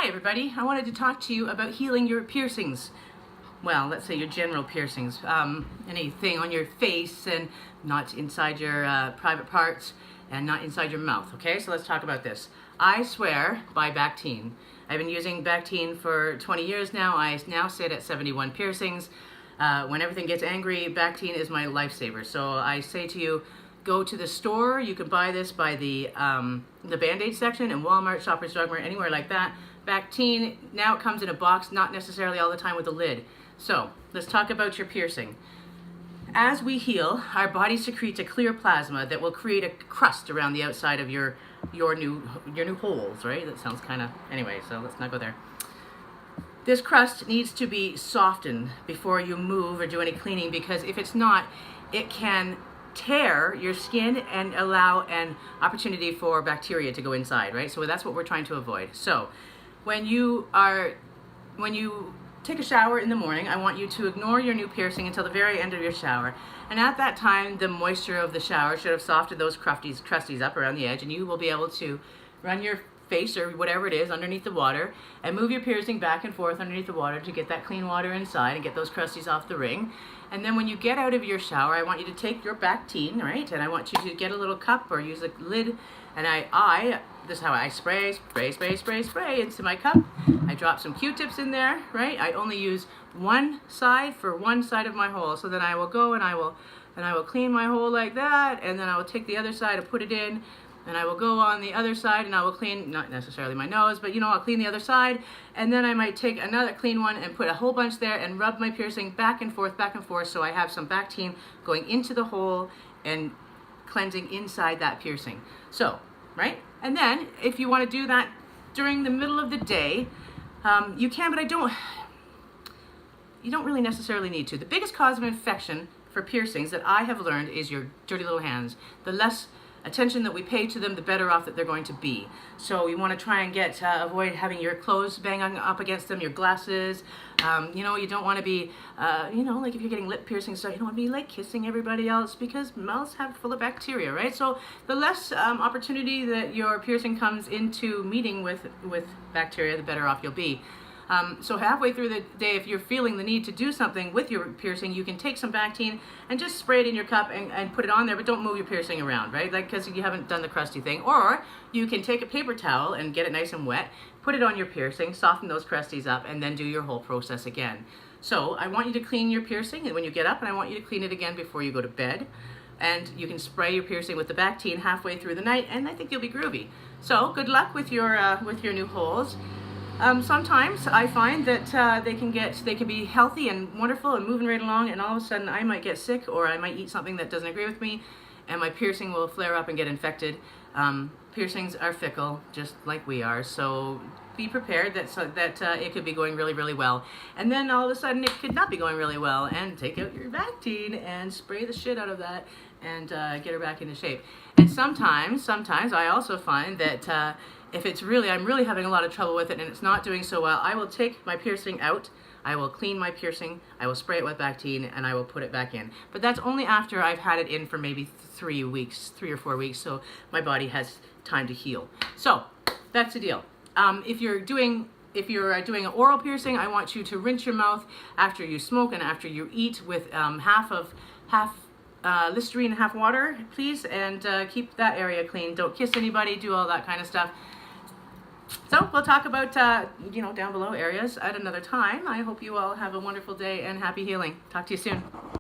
everybody. I wanted to talk to you about healing your piercings. Well, let's say your general piercings. Anything on your face and not inside your private parts and not inside your mouth. Okay, so let's talk about this. I swear by Bactine. I've been using Bactine for 20 years now. I now sit at 71 piercings. When everything gets angry, Bactine is my lifesaver. So I say to you, go to the store. You can buy this by the Band-Aid section in Walmart, Shoppers Drug Mart, anywhere like that. Bactine, now it comes in a box, not necessarily all the time with a lid. So let's talk about your piercing. As we heal, our body secretes a clear plasma that will create a crust around the outside of your new holes, right? That sounds kind of, anyway, so let's not go there. This crust needs to be softened before you move or do any cleaning, because if it's not, it can tear your skin and allow an opportunity for bacteria to go inside, right? So that's what we're trying to avoid. So when you take a shower in the morning, I want you to ignore your new piercing until the very end of your shower. And at that time, the moisture of the shower should have softened those crusties up around the edge, and you will be able to run your face or whatever it is underneath the water and move your piercing back and forth underneath the water to get that clean water inside and get those crusties off the ring. And then when you get out of your shower, I want you to take your Bactine, right? And I want you to get a little cup or use a lid, and this is how I spray into my cup. I drop some Q-tips in there, right? I only use one side for one side of my hole. So then I will go and I will clean my hole like that, and then I will take the other side and put it in, and I will go on the other side and I will clean, not necessarily my nose, but I'll clean the other side, and then I might take another clean one and put a whole bunch there and rub my piercing back and forth, so I have some Bactine going into the hole and cleansing inside that piercing. So, right? And then if you want to do that during the middle of the day, you can, but you don't really necessarily need to. The biggest cause of infection for piercings that I have learned is your dirty little hands. The less attention that we pay to them, the better off that they're going to be. So you want to try and avoid having your clothes banging up against them, your glasses. You don't want to be, like if you're getting lip piercings, so you don't want to be like kissing everybody else, because mouths have full of bacteria, right? So the less opportunity that your piercing comes into meeting with bacteria, the better off you'll be. So halfway through the day, if you're feeling the need to do something with your piercing, you can take some Bactine and just spray it in your cup and put it on there, but don't move your piercing around, right? Like, because you haven't done the crusty thing. Or you can take a paper towel and get it nice and wet, put it on your piercing, soften those crusties up, and then do your whole process again. So I want you to clean your piercing and when you get up, and I want you to clean it again before you go to bed. And you can spray your piercing with the Bactine halfway through the night, and I think you'll be groovy. So good luck with your new holes. Sometimes I find that they can be healthy and wonderful and moving right along, and all of a sudden I might get sick, or I might eat something that doesn't agree with me, and my piercing will flare up and get infected. Piercings are fickle, just like we are, so be prepared that it could be going really, really well, and then all of a sudden it could not be going really well, and take out your Bactine and spray the shit out of that and get her back into shape. And sometimes I also find that if I'm really having a lot of trouble with it and it's not doing so well, I will take my piercing out, I will clean my piercing, I will spray it with Bactine, and I will put it back in. But that's only after I've had it in for maybe 3 or 4 weeks, so my body has time to heal. So that's the deal. If you're doing an oral piercing, I want you to rinse your mouth after you smoke and after you eat with half Listerine and half water, please, and keep that area clean. Don't kiss anybody, do all that kind of stuff. So we'll talk about, down below areas at another time. I hope you all have a wonderful day and happy healing. Talk to you soon.